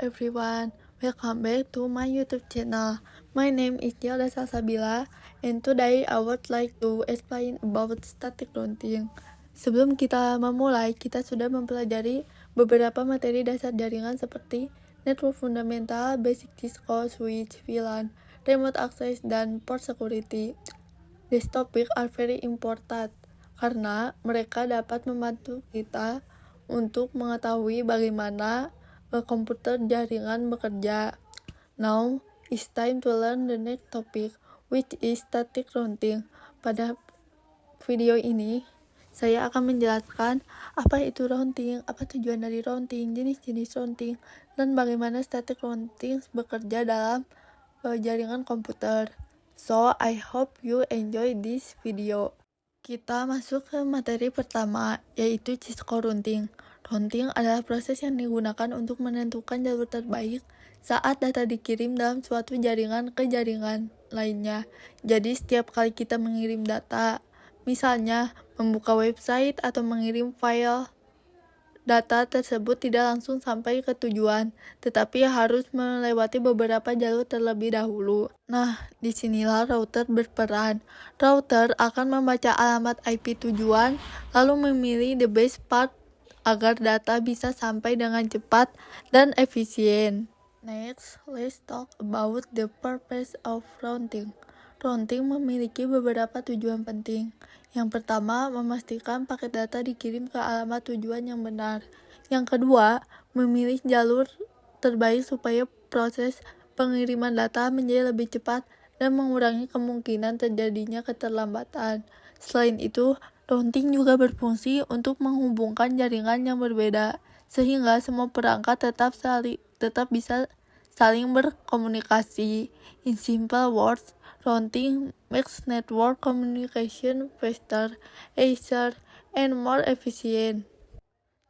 everyone, welcome back to my YouTube channel. My name is Yelda Salsabila, and today I would like to explain about static routing. Sebelum kita memulai, kita sudah mempelajari beberapa materi dasar jaringan seperti network fundamental, basic Cisco, switch, VLAN, remote access, dan port security. These topics are very important karena mereka dapat membantu kita untuk mengetahui bagaimana komputer jaringan bekerja. Now, it's time to learn the next topic, which is static routing. Pada video ini, saya akan menjelaskan apa itu routing, apa tujuan dari routing, jenis-jenis routing, dan bagaimana static routing bekerja dalam jaringan komputer. So, I hope you enjoy this video. Kita masuk ke materi pertama, yaitu Cisco routing. Routing adalah proses yang digunakan untuk menentukan jalur terbaik saat data dikirim dalam suatu jaringan ke jaringan lainnya. Jadi setiap kali kita mengirim data, misalnya membuka website atau mengirim file, data tersebut tidak langsung sampai ke tujuan, tetapi harus melewati beberapa jalur terlebih dahulu. Nah, disinilah router berperan. Router akan membaca alamat IP tujuan, lalu memilih the best path agar data bisa sampai dengan cepat dan efisien. Next, let's talk about the purpose of routing. Routing memiliki beberapa tujuan penting. Yang pertama, memastikan paket data dikirim ke alamat tujuan yang benar. Yang kedua, memilih jalur terbaik supaya proses pengiriman data menjadi lebih cepat dan mengurangi kemungkinan terjadinya keterlambatan. Selain itu, routing juga berfungsi untuk menghubungkan jaringan yang berbeda, sehingga semua perangkat tetap bisa saling berkomunikasi. In simple words, routing makes network communication faster, easier, and more efficient.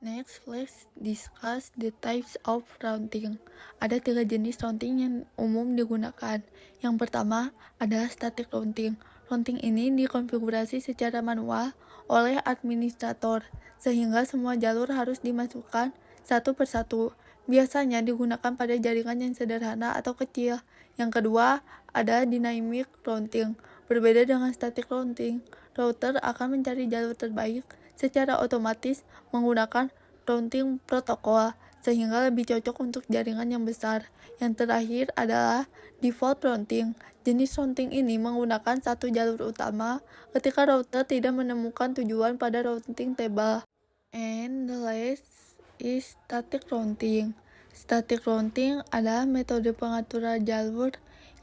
Next, let's discuss the types of routing. Ada 3 jenis routing yang umum digunakan. Yang pertama adalah static routing. Routing ini dikonfigurasi secara manual oleh administrator, sehingga semua jalur harus dimasukkan satu persatu. Biasanya digunakan pada jaringan yang sederhana atau kecil. Yang kedua ada dynamic routing. Berbeda dengan static routing, router akan mencari jalur terbaik secara otomatis menggunakan routing protokol, sehingga lebih cocok untuk jaringan yang besar. Yang terakhir adalah default routing. Jenis routing ini menggunakan satu jalur utama ketika router tidak menemukan tujuan pada routing table. And the last is static routing. Static routing adalah metode pengaturan jalur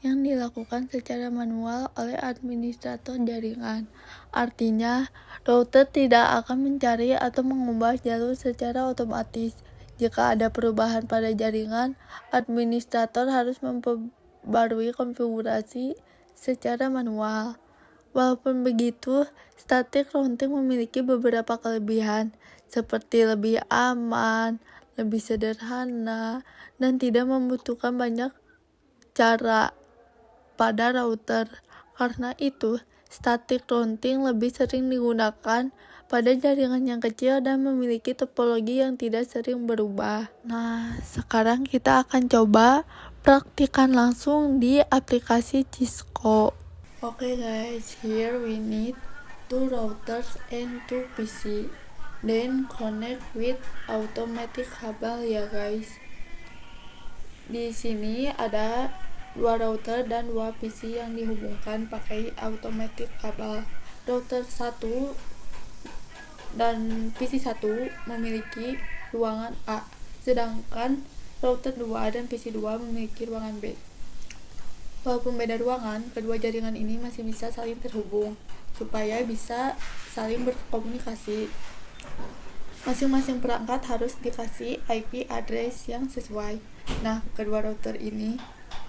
yang dilakukan secara manual oleh administrator jaringan. Artinya, router tidak akan mencari atau mengubah jalur secara otomatis. Jika ada perubahan pada jaringan, administrator harus memperbarui konfigurasi secara manual. Walaupun begitu, static routing memiliki beberapa kelebihan, seperti lebih aman, lebih sederhana, dan tidak membutuhkan banyak cara pada router. Karena itu, static routing lebih sering digunakan pada jaringan yang kecil dan memiliki topologi yang tidak sering berubah. Nah, sekarang kita akan coba praktikan langsung di aplikasi Cisco. Okay guys, here we need 2 routers and 2 PC. Then connect with automatic kabel ya guys. Di sini ada 2 router dan 2 PC yang dihubungkan pakai automatic kabel. Router 1 dan PC 1 memiliki ruangan A, sedangkan router 2 dan PC 2 memiliki ruangan B. Walaupun beda ruangan, kedua jaringan ini masih bisa saling terhubung supaya bisa saling berkomunikasi. Masing-masing perangkat harus dikasih IP address yang sesuai. Nah, kedua router ini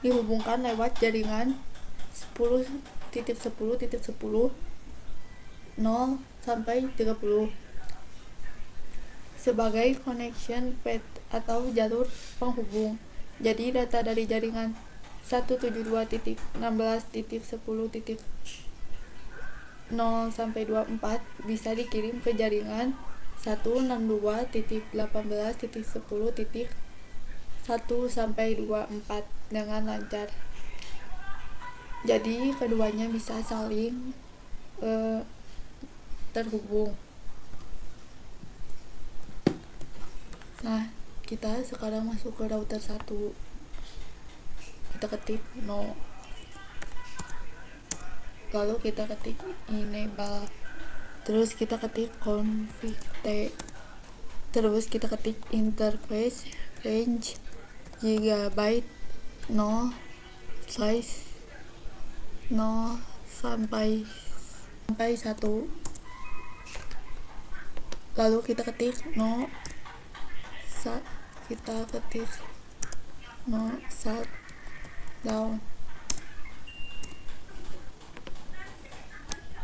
dihubungkan lewat jaringan 10.10.10 0 sampai 30 sebagai connection path atau jalur penghubung. Jadi data dari jaringan 172.16.10.0 sampai 24 bisa dikirim ke jaringan 162.18.10.0 1-2-4 dengan lancar. Jadi keduanya bisa saling terhubung. Nah, kita sekarang masuk ke router 1. Kita ketik no. Lalu kita ketik enable. Terus kita ketik config T. Terus kita ketik interface range gigabyte 0 size 0 sampai 1. Lalu kita ketik no shutdown.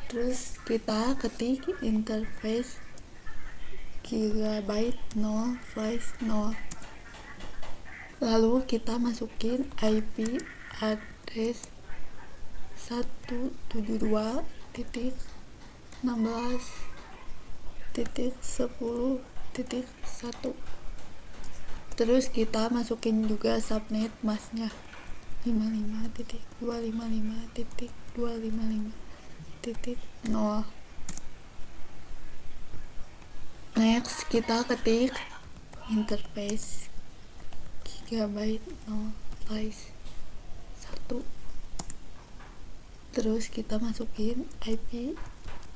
Terus kita ketik interface gigabyte 0 size 0. Lalu kita masukin IP address 172.16.10.1. Terus kita masukin juga subnet masknya 55.255.255.0. Next kita ketik interface gigabyte 0 size 1. Terus kita masukin IP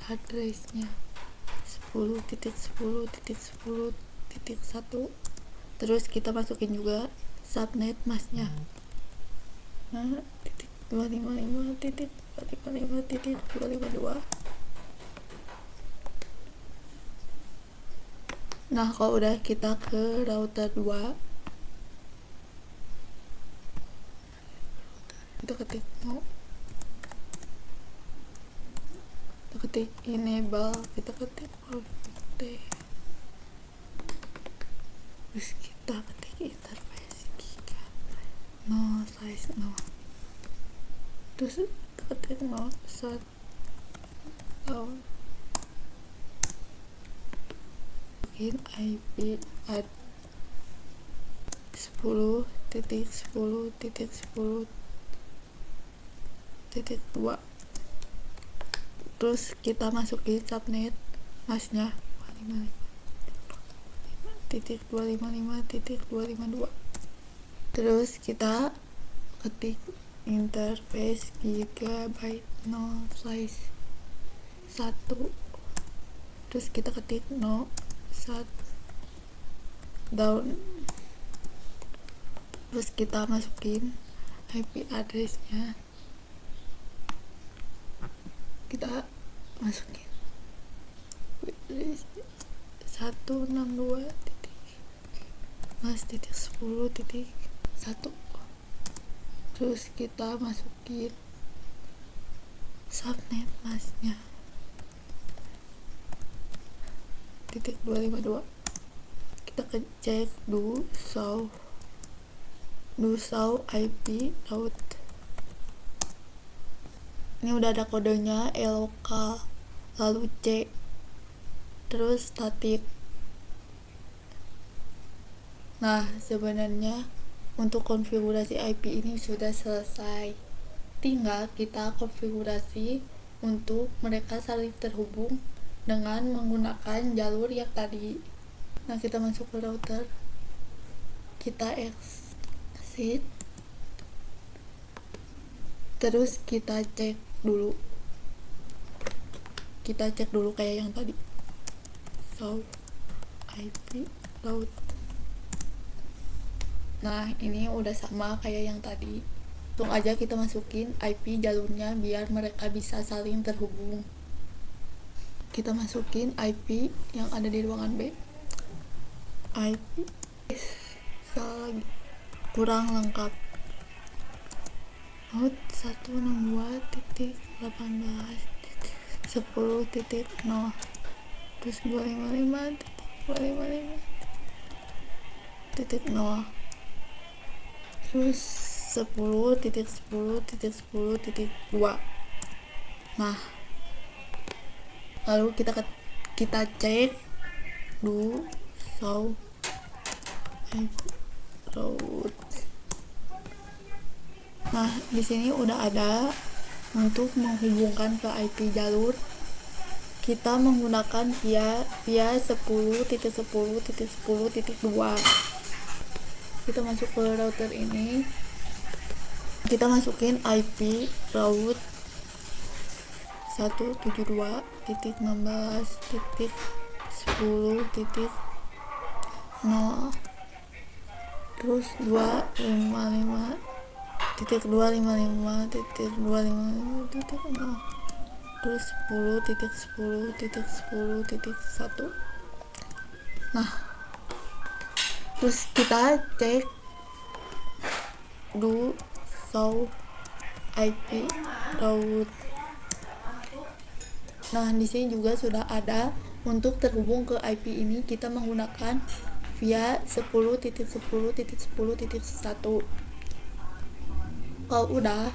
addressnya 10.10.10.1. Terus kita masukin juga subnet masknya 255.255.252. Nah, kalau udah kita ke router 2, kita ketik no, kita ketik enable, kita ketik config T. Terus kita ketik interface gigabyte 0 size 0. Terus kita ketik no shutdown. IP at 10.10.10.2. Terus kita masukin subnet masknya 255.255.252. Terus kita ketik interface gigabyte 0 size 1. Terus kita ketik no shutdown. Terus kita masukin IP addressnya, kita masukin 162.11.10.1. Terus kita masukin subnet masknya 252. Kita cek do show IP route. Ini udah ada kodenya lokal, lalu C, terus static. Nah, sebenarnya untuk konfigurasi IP ini sudah selesai. Tinggal kita konfigurasi untuk mereka saling terhubung dengan menggunakan jalur yang tadi. Nah, kita masuk ke router, kita exit, terus kita cek dulu kayak yang tadi, so IP route. Nah, ini udah sama kayak yang tadi. Langsung aja kita masukin IP jalurnya biar mereka bisa saling terhubung. Kita masukin IP yang ada di ruangan B. IP salah lagi, kurang lengkap. Route 162.18.10.0 terus 255.255.0 terus 10.10.10.2. Nah, lalu kita cek do show route. Nah, di sini udah ada untuk menghubungkan ke IP jalur. Kita menggunakan via 10.10.10.2. Kita masuk ke router ini. Kita masukin IP route 172.16.10.0 terus 255.255.255.0 terus 10.10.10.1. Nah, terus kita cek do show IP route. Nah, di sini juga sudah ada untuk terhubung ke IP ini kita menggunakan via 10.10.10.1. Kalau udah,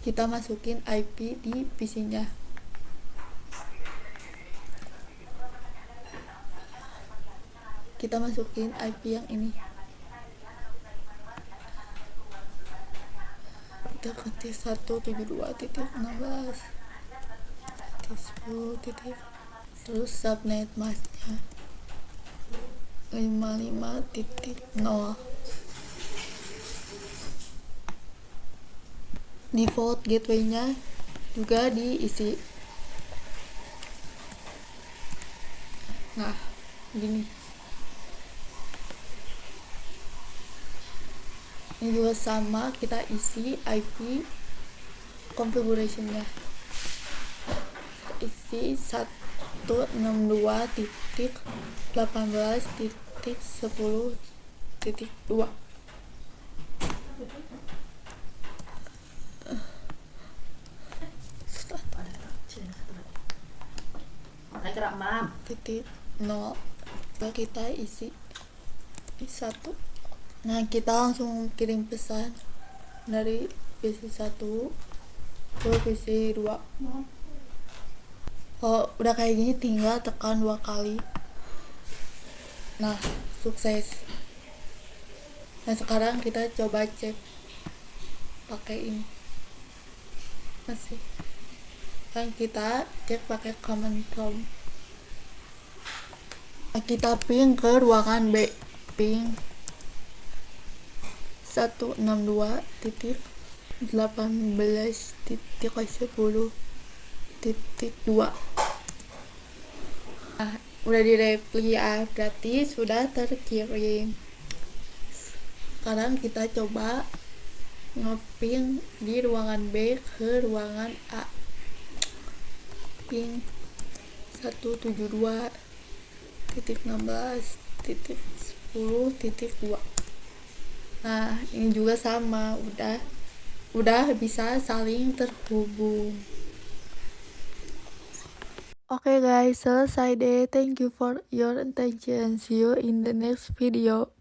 kita masukin IP di PC-nya. Kita masukin IP yang ini. Kita ketik 172.16.10. terus subnet masknya 55.0. Default gateway-nya juga diisi. Nah, gini. Ini juga sama, kita isi IP configuration-nya. Isi 162.18.10.2. Titik 0. Kita isi 1. Nah, kita langsung kirim pesan dari PC 1 ke PC 2. Kalau udah kayak gini tinggal tekan 2 kali. Nah, sukses. Nah, sekarang kita coba cek pakai ini. Masih. Kan kita cek pakai command prompt. Nah, kita ping ke ruangan B. Ping 162.18.10.2. Nah, udah direply ya, berarti sudah terkirim. Sekarang kita coba ngeping di ruangan B ke ruangan A. Ping 172.16.10.2. Nah, ini juga sama, udah bisa saling terhubung. Oke guys, selesai deh. Thank you for your attention. See you in the next video.